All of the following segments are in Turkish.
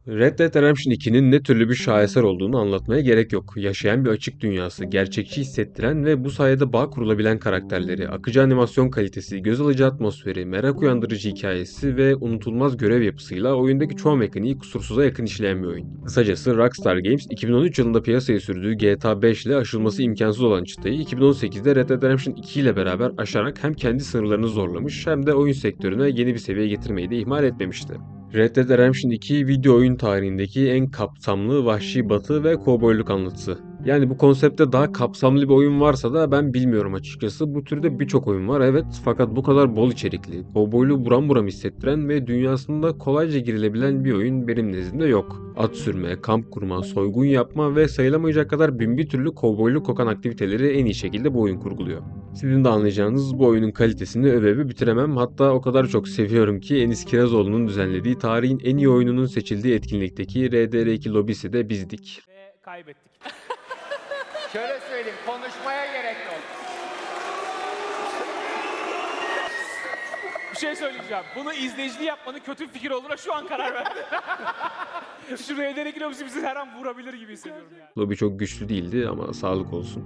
Red Dead Redemption 2'nin ne türlü bir şaheser olduğunu anlatmaya gerek yok. Yaşayan bir açık dünyası, gerçekçi hissettiren ve bu sayede bağ kurulabilen karakterleri, akıcı animasyon kalitesi, göz alıcı atmosferi, merak uyandırıcı hikayesi ve unutulmaz görev yapısıyla oyundaki çoğu mekaniği kusursuza yakın işleyen bir oyun. Kısacası Rockstar Games 2013 yılında piyasaya sürdüğü GTA 5 ile aşılması imkansız olan çıtayı 2018'de Red Dead Redemption 2 ile beraber aşarak hem kendi sınırlarını zorlamış hem de oyun sektörüne yeni bir seviye getirmeyi de ihmal etmemişti. Red Dead Redemption 2 video oyun tarihindeki en kapsamlı vahşi batı ve kovboyluk anlatısı. Yani bu konsepte daha kapsamlı bir oyun varsa da ben bilmiyorum açıkçası. Bu türde birçok oyun var evet, fakat bu kadar bol içerikli, kovboyluğu buram buram hissettiren ve dünyasında kolayca girilebilen bir oyun benim nezdimde yok. At sürme, kamp kurma, soygun yapma ve sayılamayacak kadar bin bir türlü kovboyluk kokan aktiviteleri en iyi şekilde bu oyun kurguluyor. Sizin de anlayacağınız bu oyunun kalitesini öve bitiremem. Hatta o kadar çok seviyorum ki Enis Kirazoğlu'nun düzenlediği tarihin en iyi oyununun seçildiği etkinlikteki RDR2 lobisi de bizdik. Ve kaybettik. Şöyle söyleyeyim, konuşmaya gerek yok. Bir şey söyleyeceğim. Bunu izleyicili yapmanın kötü bir fikir olduğuna şu an karar verdim. Şu RDR kilobüsü bizi her an vurabilir gibi hissediyorum yani. Lobi çok güçlü değildi ama sağlık olsun.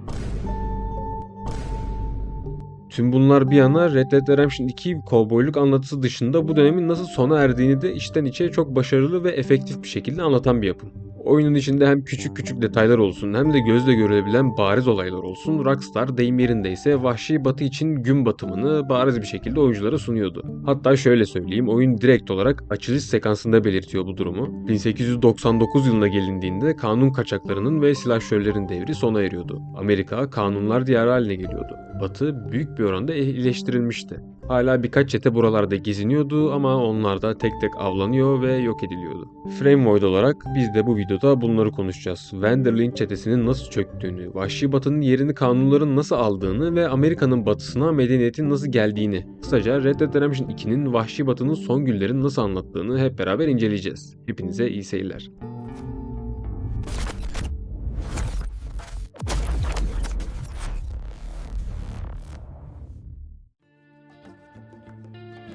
Tüm bunlar bir yana Red Dead Redemption 2 kovboyluk anlatısı dışında bu dönemin nasıl sona erdiğini de içten içe çok başarılı ve efektif bir şekilde anlatan bir yapım. Oyunun içinde hem küçük küçük detaylar olsun hem de gözle görülebilen bariz olaylar olsun, Rockstar deyim yerindeyse vahşi batı için gün batımını bariz bir şekilde oyunculara sunuyordu. Hatta şöyle söyleyeyim, oyun direkt olarak açılış sekansında belirtiyor bu durumu. 1899 yılına gelindiğinde kanun kaçaklarının ve silahşörlerin devri sona eriyordu. Amerika kanunlar diyarı haline geliyordu. Batı büyük bir oranda ehlileştirilmişti. Hala birkaç çete buralarda geziniyordu ama onlar da tek tek avlanıyor ve yok ediliyordu. Frame Void olarak biz de bu videoda bunları konuşacağız. Vanderlyn çetesinin nasıl çöktüğünü, Vahşi Batı'nın yerini kanunların nasıl aldığını ve Amerika'nın batısına medeniyetin nasıl geldiğini, kısaca Red Dead Redemption 2'nin Vahşi Batı'nın son günlerini nasıl anlattığını hep beraber inceleyeceğiz. Hepinize iyi seyirler.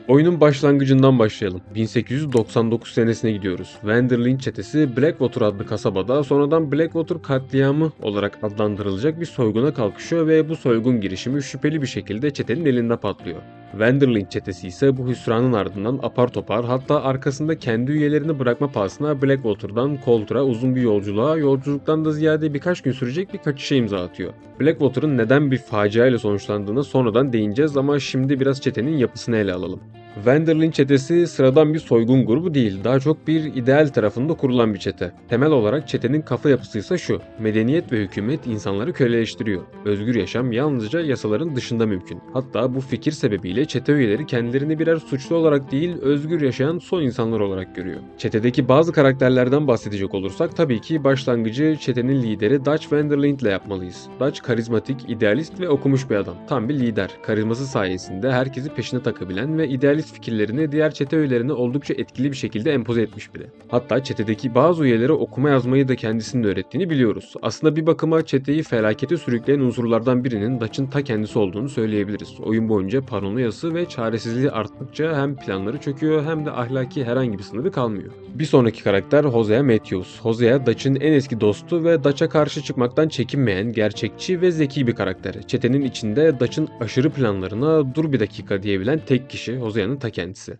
Oyunun başlangıcından başlayalım. 1899 senesine gidiyoruz. Vanderlyn çetesi Blackwater adlı kasabada sonradan Blackwater katliamı olarak adlandırılacak bir soyguna kalkışıyor ve bu soygun girişimi şüpheli bir şekilde çetenin elinde patlıyor. Vanderlyn çetesi ise bu hüsranın ardından apar topar, hatta arkasında kendi üyelerini bırakma pahasına Blackwater'dan Coulter'a uzun bir yolculuğa, yolculuktan da ziyade birkaç gün sürecek bir kaçışa imza atıyor. Blackwater'ın neden bir facia ile sonuçlandığına sonradan değineceğiz ama şimdi biraz çetenin yapısını ele alalım. Vanderlyn çetesi sıradan bir soygun grubu değil, daha çok bir ideal tarafında kurulan bir çete. Temel olarak çetenin kafa yapısı ise şu: medeniyet ve hükümet insanları köleleştiriyor. Özgür yaşam yalnızca yasaların dışında mümkün. Hatta bu fikir sebebiyle çete üyeleri kendilerini birer suçlu olarak değil, özgür yaşayan son insanlar olarak görüyor. Çetedeki bazı karakterlerden bahsedecek olursak tabii ki başlangıcı çetenin lideri Dutch Vanderlyn ile yapmalıyız. Dutch karizmatik, idealist ve okumuş bir adam. Tam bir lider. Karizması sayesinde herkesi peşine takabilen ve idealist fikirlerini diğer çete üyelerine oldukça etkili bir şekilde empoze etmiş biri. Hatta çetedeki bazı üyelere okuma yazmayı da kendisinin öğrettiğini biliyoruz. Aslında bir bakıma çeteyi felakete sürükleyen unsurlardan birinin Dutch'ın ta kendisi olduğunu söyleyebiliriz. Oyun boyunca paranoyası ve çaresizliği arttıkça hem planları çöküyor hem de ahlaki herhangi bir sınırı kalmıyor. Bir sonraki karakter Hosea Matthews. Hosea Dutch'ın en eski dostu ve Dutch'a karşı çıkmaktan çekinmeyen, gerçekçi ve zeki bir karakter. Çetenin içinde Dutch'ın aşırı planlarına dur bir dakika diyebilen tek kişi Hosea'nın ta kendisi.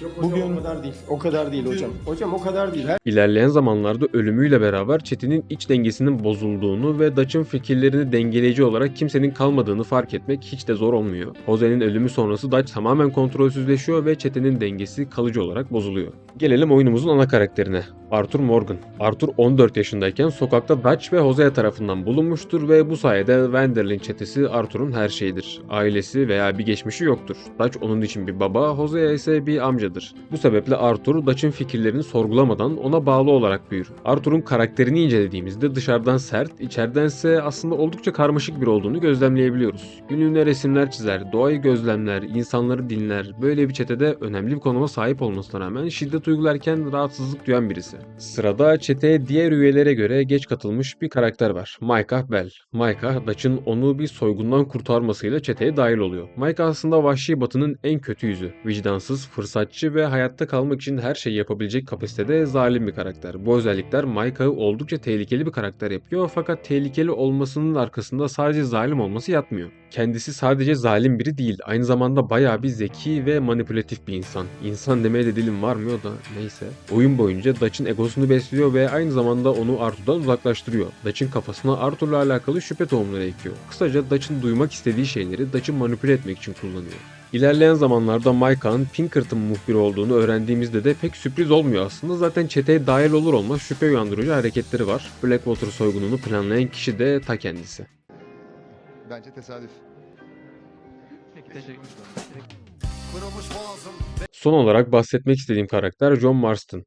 Yok hocam, bugün o kadar değil. O kadar değil hocam. Hocam o kadar değil. İlerleyen zamanlarda ölümüyle beraber çetenin iç dengesinin bozulduğunu ve Dutch'ın fikirlerini dengeleyici olarak kimsenin kalmadığını fark etmek hiç de zor olmuyor. Jose'nin ölümü sonrası Dutch tamamen kontrolsüzleşiyor ve çetenin dengesi kalıcı olarak bozuluyor. Gelelim oyunumuzun ana karakterine. Arthur Morgan. Arthur 14 yaşındayken sokakta Dutch ve Hosea tarafından bulunmuştur ve bu sayede Vanderlyn çetesi Arthur'un her şeyidir. Ailesi veya bir geçmişi yoktur. Dutch onun için bir baba, Hosea ise bir amcadır. Bu sebeple Arthur, Dutch'ın fikirlerini sorgulamadan ona bağlı olarak büyür. Arthur'un karakterini incelediğimizde dışarıdan sert, içeridense aslında oldukça karmaşık biri olduğunu gözlemleyebiliyoruz. Günlüğüne resimler çizer, doğayı gözlemler, insanları dinler. Böyle bir çetede önemli bir konuma sahip olmasına rağmen şiddet uygularken rahatsızlık duyan birisi. Sırada çeteye diğer üyelere göre geç katılmış bir karakter var. Micah Bell. Micah, Dutch'ın onu bir soygundan kurtarmasıyla çeteye dahil oluyor. Micah aslında Vahşi Batı'nın en kötü yüzü. Vicdansız, fırsatçı inatçı ve hayatta kalmak için her şeyi yapabilecek kapasitede zalim bir karakter. Bu özellikler Micah'ı oldukça tehlikeli bir karakter yapıyor fakat tehlikeli olmasının arkasında sadece zalim olması yatmıyor. Kendisi sadece zalim biri değil, aynı zamanda bayağı bir zeki ve manipülatif bir insan. İnsan demeye de dilim varmıyor da neyse. Oyun boyunca Dutch'ın egosunu besliyor ve aynı zamanda onu Arthur'dan uzaklaştırıyor. Dutch'ın kafasına Arthur'la alakalı şüphe tohumları ekiyor. Kısaca Dutch'ın duymak istediği şeyleri Dutch'ı manipüle etmek için kullanıyor. İlerleyen zamanlarda Micah'ın Pinkerton muhbiri olduğunu öğrendiğimizde de pek sürpriz olmuyor aslında. Zaten çeteye dahil olur olmaz şüphe uyandırıcı hareketleri var. Blackwater soygununu planlayan kişi de ta kendisi. Bence tesadüf. Son olarak bahsetmek istediğim karakter John Marston.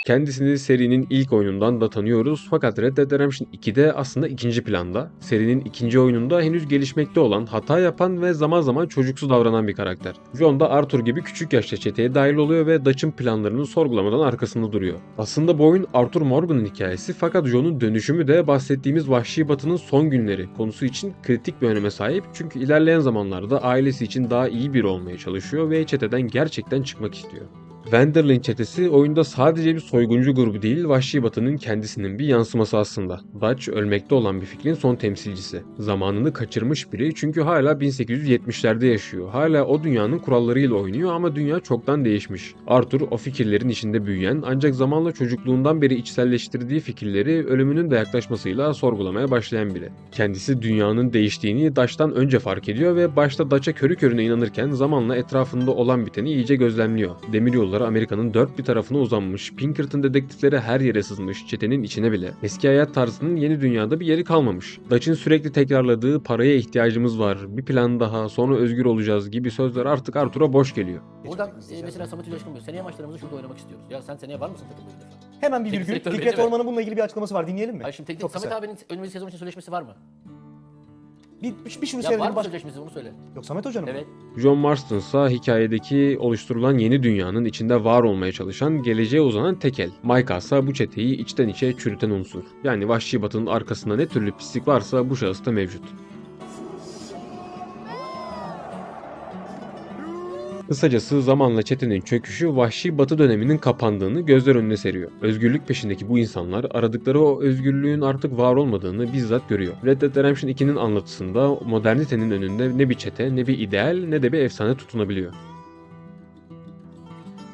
Kendisini serinin ilk oyunundan da tanıyoruz fakat Red Dead Redemption 2'de aslında ikinci planda. Serinin ikinci oyununda henüz gelişmekte olan, hata yapan ve zaman zaman çocuksu davranan bir karakter. John da Arthur gibi küçük yaşta çeteye dahil oluyor ve Dutch'ın planlarını sorgulamadan arkasında duruyor. Aslında bu oyun Arthur Morgan'ın hikayesi fakat John'un dönüşümü de bahsettiğimiz Vahşi Batı'nın son günleri konusu için kritik bir öneme sahip çünkü ilerleyen zamanlarda ailesi için daha iyi biri olmaya çalışıyor ve çeteden gerçekten çıkmak istiyor. Vanderlyn çetesi oyunda sadece bir soyguncu grubu değil, Vahşi Batı'nın kendisinin bir yansıması aslında. Dutch ölmekte olan bir fikrin son temsilcisi. Zamanını kaçırmış biri çünkü hala 1870'lerde yaşıyor. Hala o dünyanın kurallarıyla oynuyor ama dünya çoktan değişmiş. Arthur o fikirlerin içinde büyüyen ancak zamanla çocukluğundan beri içselleştirdiği fikirleri ölümünün de yaklaşmasıyla sorgulamaya başlayan biri. Kendisi dünyanın değiştiğini Dutch'tan önce fark ediyor ve başta Dutch'a körü körüne inanırken zamanla etrafında olan biteni iyice gözlemliyor. Demiryolları Amerika'nın dört bir tarafına uzanmış, Pinkerton dedektifleri her yere sızmış, çetenin içine bile. Eski hayat tarzının yeni dünyada bir yeri kalmamış. Dutch'ın sürekli tekrarladığı paraya ihtiyacımız var, bir plan daha, sonra özgür olacağız gibi sözler artık Arthur'a boş geliyor. Buradan mesela Samet Hoca'ya diyor. Seneye maçlarımızı şurada oynamak istiyoruz. Ya sen seneye var mısın takımda bir defa? Hemen bir Teknik virgül. direktör Fikret belli mi? Orman'ın bununla ilgili bir açıklaması var. Dinleyelim mi? Hayır şimdi Çok Samet kısa. abinin önümüzdeki sezon için sözleşmesi var mı? Bir şunu Ya var söyleyelim. mı sözleşmesi onu söyle. Yok Samet Hoca'nın mı? Evet. John Marston ise hikayedeki oluşturulan yeni dünyanın içinde var olmaya çalışan, geleceğe uzanan tek el. Micah ise bu çeteyi içten içe çürüten unsur. Yani Vahşi Batı'nın arkasında ne türlü pislik varsa bu şahısta mevcut. Kısacası zamanla çetenin çöküşü Vahşi Batı döneminin kapandığını gözler önüne seriyor. Özgürlük peşindeki bu insanlar aradıkları o özgürlüğün artık var olmadığını bizzat görüyor. Red Dead Redemption 2'nin anlatısında modernitenin önünde ne bir çete, ne bir ideal, ne de bir efsane tutunabiliyor.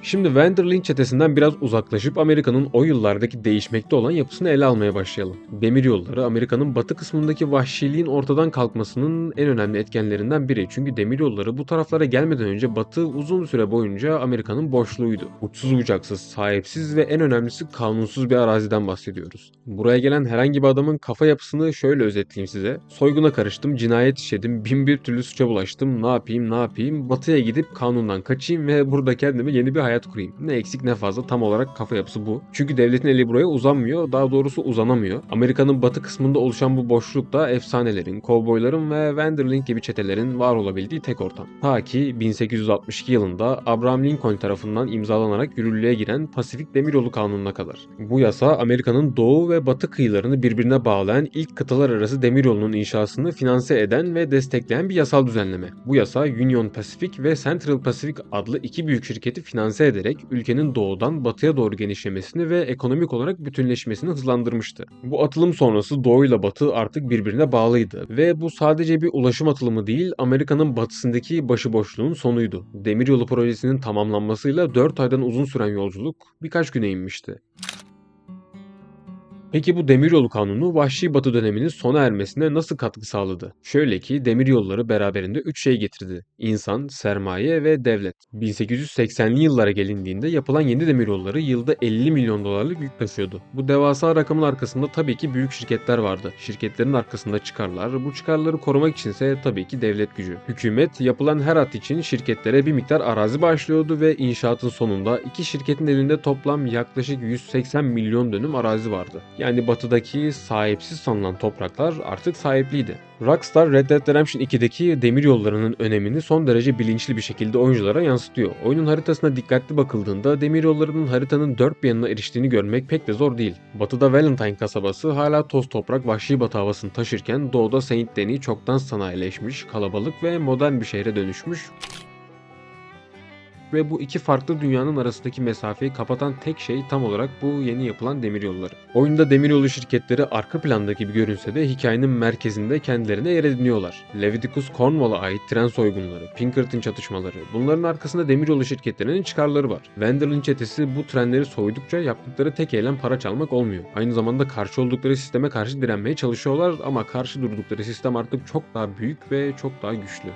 Şimdi Vanderlyn çetesinden biraz uzaklaşıp Amerika'nın o yıllardaki değişmekte olan yapısını ele almaya başlayalım. Demiryolları Amerika'nın batı kısmındaki vahşiliğin ortadan kalkmasının en önemli etkenlerinden biri. Çünkü demiryolları bu taraflara gelmeden önce batı uzun süre boyunca Amerika'nın boşluğuydu. Uçsuz bucaksız, sahipsiz ve en önemlisi kanunsuz bir araziden bahsediyoruz. Buraya gelen herhangi bir adamın kafa yapısını şöyle özetleyeyim size. Soyguna karıştım, cinayet işledim, bin bir türlü suça bulaştım, ne yapayım, batıya gidip kanundan kaçayım ve burada kendime yeni bir hayat kurayım. Ne eksik ne fazla, tam olarak kafa yapısı bu. Çünkü devletin eli buraya uzanmıyor, daha doğrusu uzanamıyor. Amerika'nın batı kısmında oluşan bu boşlukta efsanelerin, kovboyların ve Vanderlyn gibi çetelerin var olabildiği tek ortam. Ta ki 1862 yılında Abraham Lincoln tarafından imzalanarak yürürlüğe giren Pasifik Demiryolu Kanunu'na kadar. Bu yasa Amerika'nın doğu ve batı kıyılarını birbirine bağlayan ilk kıtalar arası demiryolunun inşasını finanse eden ve destekleyen bir yasal düzenleme. Bu yasa Union Pacific ve Central Pacific adlı iki büyük şirketi finanse ederek ülkenin doğudan batıya doğru genişlemesini ve ekonomik olarak bütünleşmesini hızlandırmıştı. Bu atılım sonrası doğu ile batı artık birbirine bağlıydı ve bu sadece bir ulaşım atılımı değil, Amerika'nın batısındaki başıboşluğun sonuydu. Demiryolu projesinin tamamlanmasıyla 4 aydan uzun süren yolculuk birkaç güne inmişti. Peki bu demiryolu kanunu Vahşi Batı döneminin sona ermesine nasıl katkı sağladı? Şöyle ki demiryolları beraberinde 3 şey getirdi. İnsan, sermaye ve devlet. 1880'li yıllara gelindiğinde yapılan yeni demiryolları yılda 50 milyon dolarlık yük taşıyordu. Bu devasa rakamın arkasında tabii ki büyük şirketler vardı. Şirketlerin arkasında çıkarlar, bu çıkarları korumak içinse tabii ki devlet gücü. Hükümet yapılan her hat için şirketlere bir miktar arazi bağışlıyordu ve inşaatın sonunda iki şirketin elinde toplam yaklaşık 180 milyon dönüm arazi vardı. Yani batıdaki sahipsiz sanılan topraklar artık sahipliydi. Rockstar Red Dead Redemption 2'deki demiryollarının önemini son derece bilinçli bir şekilde oyunculara yansıtıyor. Oyunun haritasına dikkatli bakıldığında demiryollarının haritanın dört bir yanına eriştiğini görmek pek de zor değil. Batıda Valentine kasabası hala toz toprak vahşi batı havasını taşırken doğuda Saint Denis çoktan sanayileşmiş, kalabalık ve modern bir şehre dönüşmüş. Ve bu iki farklı dünyanın arasındaki mesafeyi kapatan tek şey tam olarak bu yeni yapılan demiryolları. Oyunda demiryolu şirketleri arka planda gibi görünse de hikayenin merkezinde kendilerine yer ediniyorlar. Leviticus Cornwall'a ait tren soygunları, Pinkerton çatışmaları, bunların arkasında demiryolu şirketlerinin çıkarları var. Vanderlyn çetesi bu trenleri soydukça yaptıkları tek eylem para çalmak olmuyor. Aynı zamanda karşı oldukları sisteme karşı direnmeye çalışıyorlar ama karşı durdukları sistem artık çok daha büyük ve çok daha güçlü.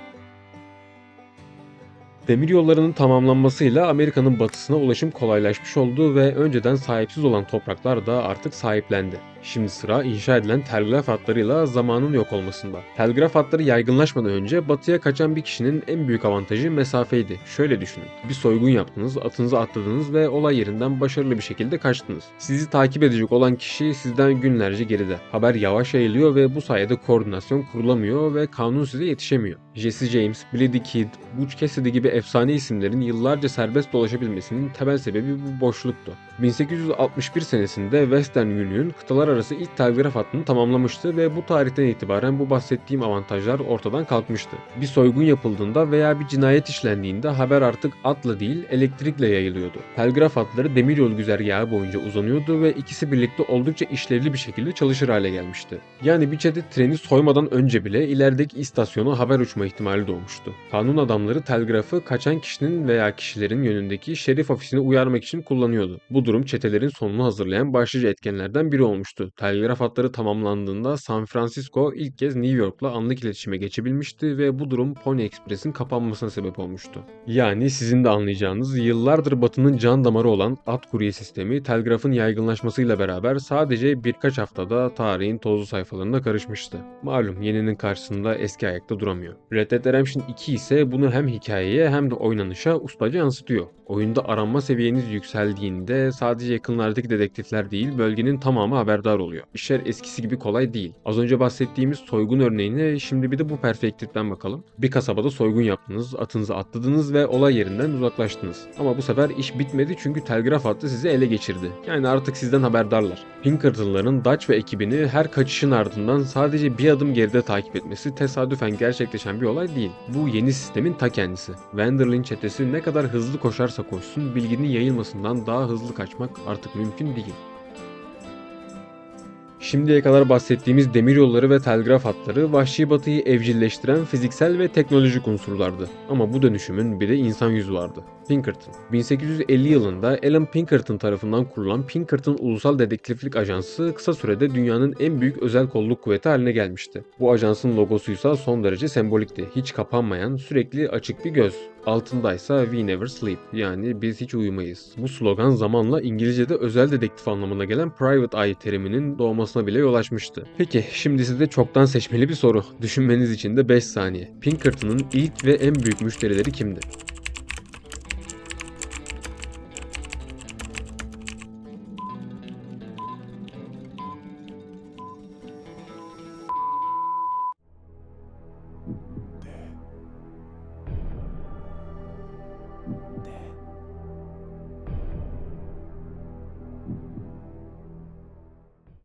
Demiryollarının tamamlanmasıyla Amerika'nın batısına ulaşım kolaylaşmış oldu ve önceden sahipsiz olan topraklar da artık sahiplendi. Şimdi sıra inşa edilen telgraf hatlarıyla zamanın yok olmasında. Telgraf hatları yaygınlaşmadan önce batıya kaçan bir kişinin en büyük avantajı mesafeydi. Şöyle düşünün. Bir soygun yaptınız, atınıza atladınız ve olay yerinden başarılı bir şekilde kaçtınız. Sizi takip edecek olan kişi sizden günlerce geride. Haber yavaş yayılıyor ve bu sayede koordinasyon kurulamıyor ve kanun size yetişemiyor. Jesse James, Billy the Kid, Butch Cassidy gibi efsane isimlerin yıllarca serbest dolaşabilmesinin temel sebebi bu boşluktu. 1861 senesinde Western Union kıtalar arası ilk telgraf hattını tamamlamıştı ve bu tarihten itibaren bu bahsettiğim avantajlar ortadan kalkmıştı. Bir soygun yapıldığında veya bir cinayet işlendiğinde haber artık atla değil elektrikle yayılıyordu. Telgraf hatları demiryolu güzergahı boyunca uzanıyordu ve ikisi birlikte oldukça işlevli bir şekilde çalışır hale gelmişti. Yani bir çete treni soymadan önce bile ilerideki istasyona haber uçma ihtimali doğmuştu. Kanun adamları telgrafı kaçan kişinin veya kişilerin yönündeki şerif ofisini uyarmak için kullanıyordu. Bu durum çetelerin sonunu hazırlayan başlıca etkenlerden biri olmuştu. Telgraf hatları tamamlandığında San Francisco ilk kez New York'la anlık iletişime geçebilmişti ve bu durum Pony Express'in kapanmasına sebep olmuştu. Yani sizin de anlayacağınız yıllardır Batı'nın can damarı olan at kurye sistemi telgrafın yaygınlaşmasıyla beraber sadece birkaç haftada tarihin tozlu sayfalarına karışmıştı. Malum yeninin karşısında eski ayakta duramıyor. Red Dead Redemption 2 ise bunu hem hikayeye hem de oynanışa ustaca yansıtıyor. Oyunda aranma seviyeniz yükseldiğinde sadece yakınlardaki dedektifler değil bölgenin tamamı haberdar oluyor. İşler eskisi gibi kolay değil. Az önce bahsettiğimiz soygun örneğine şimdi bir de bu perspektiften bakalım. Bir kasabada soygun yaptınız, atınızı atladınız ve olay yerinden uzaklaştınız. Ama bu sefer iş bitmedi çünkü telgraf hattı sizi ele geçirdi. Yani artık sizden haberdarlar. Pinkerton'ların Dutch ve ekibini her kaçışın ardından sadece bir adım geride takip etmesi tesadüfen gerçekleşen bir olay değil. Bu yeni sistemin ta kendisi. Vanderlyn çetesi ne kadar hızlı koşarsa koşsun bilginin yayılmasından daha hızlı kaçmak artık mümkün değil. Şimdiye kadar bahsettiğimiz demiryolları ve telgraf hatları Vahşi Batı'yı evcilleştiren fiziksel ve teknolojik unsurlardı. Ama bu dönüşümün bir de insan yüzü vardı. Pinkerton. 1850 yılında Alan Pinkerton tarafından kurulan Pinkerton Ulusal Dedektiflik Ajansı kısa sürede dünyanın en büyük özel kolluk kuvveti haline gelmişti. Bu ajansın logosuysa son derece sembolikti. Hiç kapanmayan, sürekli açık bir göz. Altındaysa "We never sleep" yani biz hiç uyumayız. Bu slogan zamanla İngilizce'de özel dedektif anlamına gelen private eye teriminin doğmasına bile yol açmıştı. Peki şimdi size çoktan seçmeli bir soru. Düşünmeniz için de 5 saniye. Pinkerton'ın ilk ve en büyük müşterileri kimdi?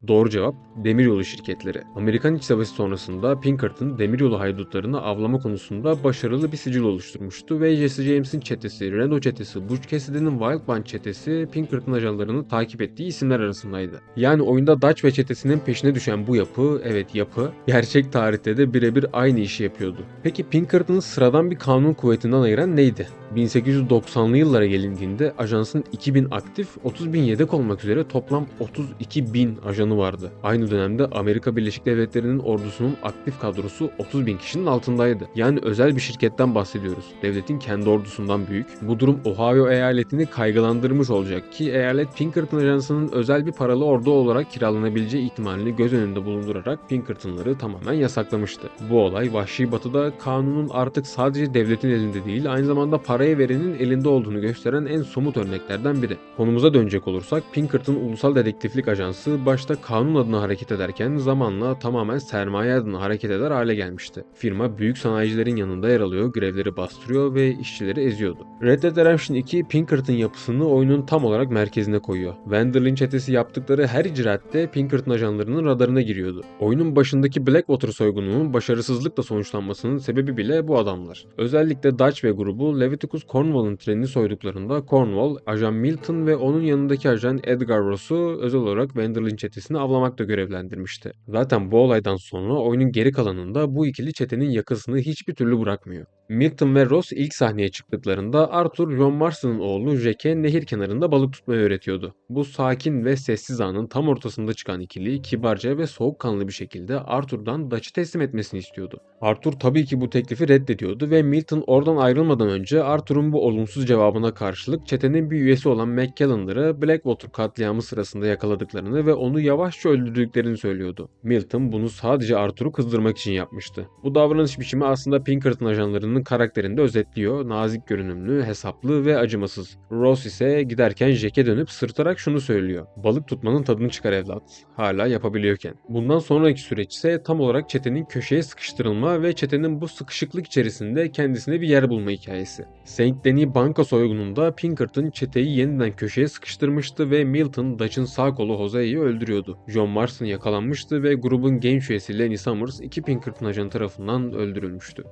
Doğru cevap demiryolu şirketleri. Amerikan İç Savaşı sonrasında Pinkerton demiryolu haydutlarını avlama konusunda başarılı bir sicil oluşturmuştu ve Jesse James'in çetesi, Reno çetesi, Butch Cassidy'nin Wild Band çetesi Pinkerton ajanlarını takip ettiği isimler arasındaydı. Yani oyunda Dutch ve çetesinin peşine düşen bu yapı, evet yapı, gerçek tarihte de birebir aynı işi yapıyordu. Peki Pinkerton'ı sıradan bir kanun kuvvetinden ayıran neydi? 1890'lı yıllara gelindiğinde ajansın 2000 aktif, 30.000 yedek olmak üzere toplam 32.000 ajanı vardı. Aynı dönemde Amerika Birleşik Devletleri'nin ordusunun aktif kadrosu 30.000 kişinin altındaydı. Yani özel bir şirketten bahsediyoruz. Devletin kendi ordusundan büyük. Bu durum Ohio eyaletini kaygılandırmış olacak ki eyalet Pinkerton ajansının özel bir paralı ordu olarak kiralanabileceği ihtimalini göz önünde bulundurarak Pinkerton'ları tamamen yasaklamıştı. Bu olay Vahşi Batı'da kanunun artık sadece devletin elinde değil aynı zamanda para parayı verenin elinde olduğunu gösteren en somut örneklerden biri. Konumuza dönecek olursak Pinkerton Ulusal Dedektiflik Ajansı başta kanun adına hareket ederken zamanla tamamen sermaye adına hareket eder hale gelmişti. Firma büyük sanayicilerin yanında yer alıyor, grevleri bastırıyor ve işçileri eziyordu. Red Dead Redemption 2 Pinkerton yapısını oyunun tam olarak merkezine koyuyor. Vanderlyn çetesi yaptıkları her icraatte Pinkerton ajanlarının radarına giriyordu. Oyunun başındaki Blackwater soygununun başarısızlıkla sonuçlanmasının sebebi bile bu adamlar. Özellikle Dutch ve grubu Leviticus Cornwall'ın trenini soyduklarında Cornwall, ajan Milton ve onun yanındaki ajan Edgar Ross'u özel olarak Vanderlyn çetesini avlamakla görevlendirmişti. Zaten bu olaydan sonra oyunun geri kalanında bu ikili çetenin yakasını hiçbir türlü bırakmıyor. Milton ve Ross ilk sahneye çıktıklarında Arthur, John Marston'ın oğlu Jack'e nehir kenarında balık tutmayı öğretiyordu. Bu sakin ve sessiz anın tam ortasında çıkan ikili kibarca ve soğukkanlı bir şekilde Arthur'dan Dutch'ı teslim etmesini istiyordu. Arthur tabii ki bu teklifi reddediyordu ve Milton oradan ayrılmadan önce Arthur'un bu olumsuz cevabına karşılık çetenin bir üyesi olan McCallander'ı Blackwater katliamı sırasında yakaladıklarını ve onu yavaşça öldürdüklerini söylüyordu. Milton bunu sadece Arthur'u kızdırmak için yapmıştı. Bu davranış biçimi aslında Pinkerton ajanlarının karakterini de özetliyor. Nazik görünümlü, hesaplı ve acımasız. Ross ise giderken Jack'e dönüp sırıtarak şunu söylüyor: "Balık tutmanın tadını çıkar evlat. Hala yapabiliyorken." Bundan sonraki süreç ise tam olarak çetenin köşeye sıkıştırılma ve çetenin bu sıkışıklık içerisinde kendisine bir yer bulma hikayesi. Saint Denis banka soygununda Pinkerton çeteyi yeniden köşeye sıkıştırmıştı ve Milton, Dutch'ın sağ kolu Jose'yi öldürüyordu. John Marston yakalanmıştı ve grubun genç üyesi Lenny Summers iki Pinkerton ajanı tarafından öldürülmüştü.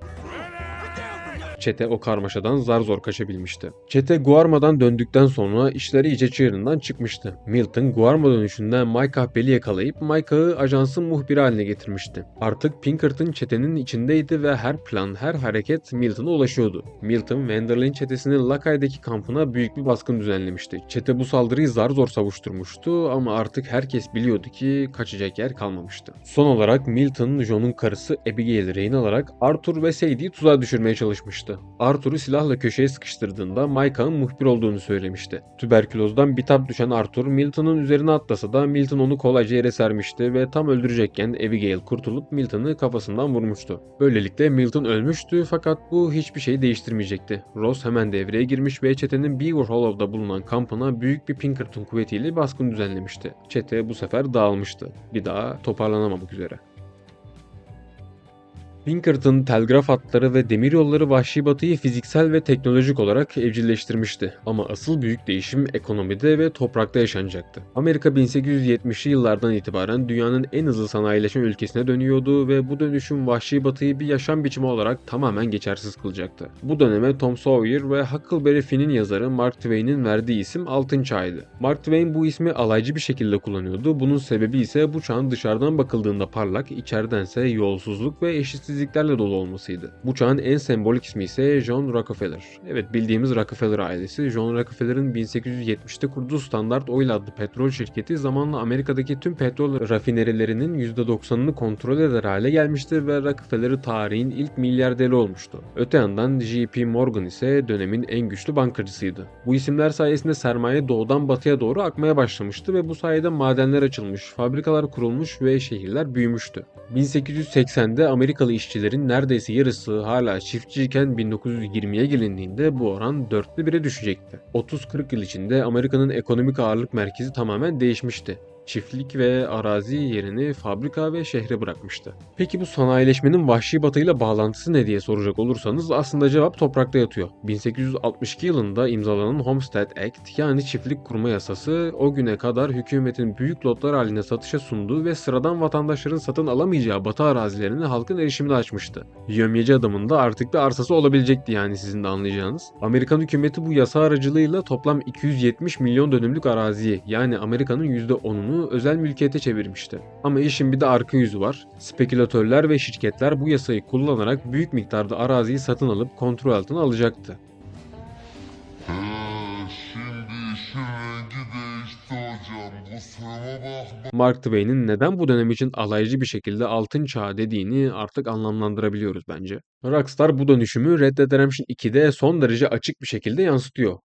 Çete o karmaşadan zar zor kaçabilmişti. Çete Guarma'dan döndükten sonra işleri iyice çığırından çıkmıştı. Milton Guarma dönüşünde Micah Bell'i yakalayıp Micah'ı ajansın muhbiri haline getirmişti. Artık Pinkerton çetenin içindeydi ve her plan, her hareket Milton'a ulaşıyordu. Milton, Vanderlyn çetesinin Lakay'daki kampına büyük bir baskın düzenlemişti. Çete bu saldırıyı zar zor savuşturmuştu ama artık herkes biliyordu ki kaçacak yer kalmamıştı. Son olarak Milton, John'un karısı Abigail'i rehin alarak Arthur ve Sadie'yi tuzağa düşürmeye çalışmıştı. Arthur'u silahla köşeye sıkıştırdığında Micah'ın muhbir olduğunu söylemişti. Tüberkülozdan bitap düşen Arthur, Milton'un üzerine atlasa da Milton onu kolayca yere sermişti ve tam öldürecekken Abigail kurtulup Milton'ı kafasından vurmuştu. Böylelikle Milton ölmüştü fakat bu hiçbir şey değiştirmeyecekti. Ross hemen devreye girmiş ve çetenin Beaver Hollow'da bulunan kampına büyük bir Pinkerton kuvvetiyle baskın düzenlemişti. Çete bu sefer dağılmıştı. Bir daha toparlanamamak üzere. Pinkerton, telgraf hatları ve demiryolları Vahşi Batı'yı fiziksel ve teknolojik olarak evcilleştirmişti. Ama asıl büyük değişim ekonomide ve toprakta yaşanacaktı. Amerika 1870'li yıllardan itibaren dünyanın en hızlı sanayileşen ülkesine dönüyordu ve bu dönüşüm Vahşi Batı'yı bir yaşam biçimi olarak tamamen geçersiz kılacaktı. Bu döneme Tom Sawyer ve Huckleberry Finn'in yazarı Mark Twain'in verdiği isim Altın Çağ'ydı. Mark Twain bu ismi alaycı bir şekilde kullanıyordu. Bunun sebebi ise bu çağın dışarıdan bakıldığında parlak, içeridense yolsuzluk ve eşitsizliklerle dolu olmasıydı. Bu çağın en sembolik ismi ise John Rockefeller. Evet, bildiğimiz Rockefeller ailesi. John Rockefeller'ın 1870'te kurduğu Standard Oil adlı petrol şirketi zamanla Amerika'daki tüm petrol rafinerilerinin %90'ını kontrol eder hale gelmişti ve Rockefeller tarihin ilk milyarderi olmuştu. Öte yandan J.P. Morgan ise dönemin en güçlü bankacısıydı. Bu isimler sayesinde sermaye doğudan batıya doğru akmaya başlamıştı ve bu sayede madenler açılmış, fabrikalar kurulmuş ve şehirler büyümüştü. 1880'de Amerikalı işçilerin neredeyse yarısı hala çiftçiyken 1920'ye gelindiğinde bu oran 1/4'e düşecekti. 30-40 yıl içinde Amerika'nın ekonomik ağırlık merkezi tamamen değişmişti. Çiftlik ve arazi yerini fabrika ve şehre bırakmıştı. Peki bu sanayileşmenin Vahşi Batı'yla bağlantısı ne diye soracak olursanız aslında cevap toprakta yatıyor. 1862 yılında imzalanan Homestead Act yani çiftlik kurma yasası o güne kadar hükümetin büyük lotlar halinde satışa sunduğu ve sıradan vatandaşların satın alamayacağı batı arazilerini halkın erişimine açmıştı. Yömyeci adamın da artık bir arsası olabilecekti yani sizin de anlayacağınız. Amerikan hükümeti bu yasa aracılığıyla toplam 270 milyon dönümlük araziyi yani Amerika'nın %10'unu özel mülkiyete çevirmişti. Ama işin bir de arka yüzü var. Spekülatörler ve şirketler bu yasayı kullanarak büyük miktarda araziyi satın alıp kontrol altına alacaktı. Mark Twain'in neden bu dönem için alaycı bir şekilde altın çağı dediğini artık anlamlandırabiliyoruz bence. Rockstar bu dönüşümü Red Dead Redemption 2'de son derece açık bir şekilde yansıtıyor.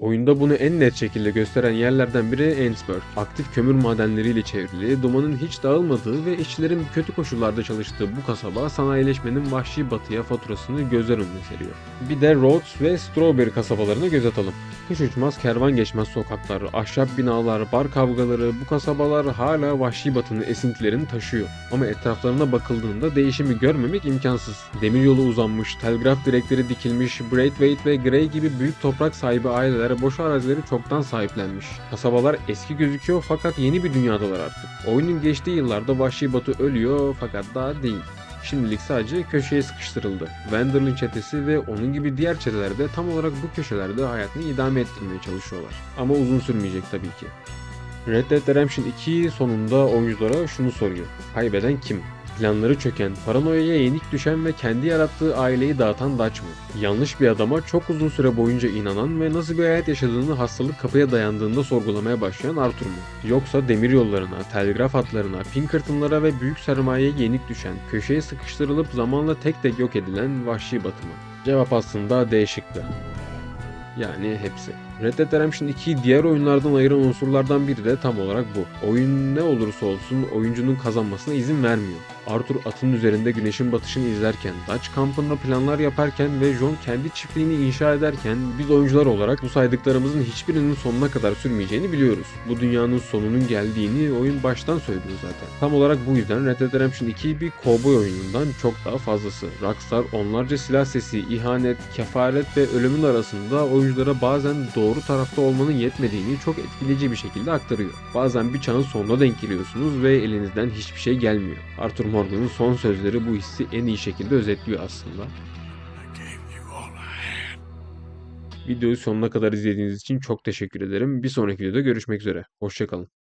Oyunda bunu en net şekilde gösteren yerlerden biri Ainsburg. Aktif kömür madenleriyle çevrili, dumanın hiç dağılmadığı ve işçilerin kötü koşullarda çalıştığı bu kasaba sanayileşmenin vahşi batıya faturasını gözler önüne seriyor. Bir de Rhodes ve Strawberry kasabalarına göz atalım. Kış uçmaz kervan geçmez sokaklar, ahşap binalar, bar kavgaları, bu kasabalar hala vahşi batının esintilerini taşıyor. Ama etraflarına bakıldığında değişimi görmemek imkansız. Demiryolu uzanmış, telgraf direkleri dikilmiş, Braithwaite ve Gray gibi büyük toprak sahibi aileler boş arazileri çoktan sahiplenmiş. Kasabalar eski gözüküyor fakat yeni bir dünyadalar artık. Oyunun geçtiği yıllarda vahşi batı ölüyor fakat daha değil. Şimdilik sadece köşeye sıkıştırıldı. Vanderlyn çetesi ve onun gibi diğer çeteler de tam olarak bu köşelerde hayatını idame ettirmeye çalışıyorlar. Ama uzun sürmeyecek tabii ki. Red Dead Redemption 2 sonunda oyunculara şunu soruyor. Kaybeden kim? Planları çöken, paranoyaya yenik düşen ve kendi yarattığı aileyi dağıtan Dutch mı? Yanlış bir adama çok uzun süre boyunca inanan ve nasıl bir hayat yaşadığını hastalık kapıya dayandığında sorgulamaya başlayan Arthur mu? Yoksa demiryollarına, telgraf hatlarına, Pinkerton'lara ve büyük sermayeye yenik düşen, köşeye sıkıştırılıp zamanla tek tek yok edilen vahşi batı mı? Cevap aslında D şıkkı. Yani hepsi. Red Dead Redemption 2'yi diğer oyunlardan ayıran unsurlardan biri de tam olarak bu. Oyun ne olursa olsun oyuncunun kazanmasına izin vermiyor. Arthur atın üzerinde güneşin batışını izlerken, Dutch kampında planlar yaparken ve John kendi çiftliğini inşa ederken biz oyuncular olarak bu saydıklarımızın hiçbirinin sonuna kadar sürmeyeceğini biliyoruz. Bu dünyanın sonunun geldiğini oyun baştan söylüyor zaten. Tam olarak bu yüzden Red Dead Redemption 2 bir kovboy oyunundan çok daha fazlası. Rockstar onlarca silah sesi, ihanet, kefaret ve ölümün arasında oyunculara bazen doğru tarafta olmanın yetmediğini çok etkileyici bir şekilde aktarıyor. Bazen bir çağın sonuna denk geliyorsunuz ve elinizden hiçbir şey gelmiyor. Arthur Morgan'ın son sözleri bu hissi en iyi şekilde özetliyor aslında. Videoyu sonuna kadar izlediğiniz için çok teşekkür ederim. Bir sonraki videoda görüşmek üzere. Hoşça kalın.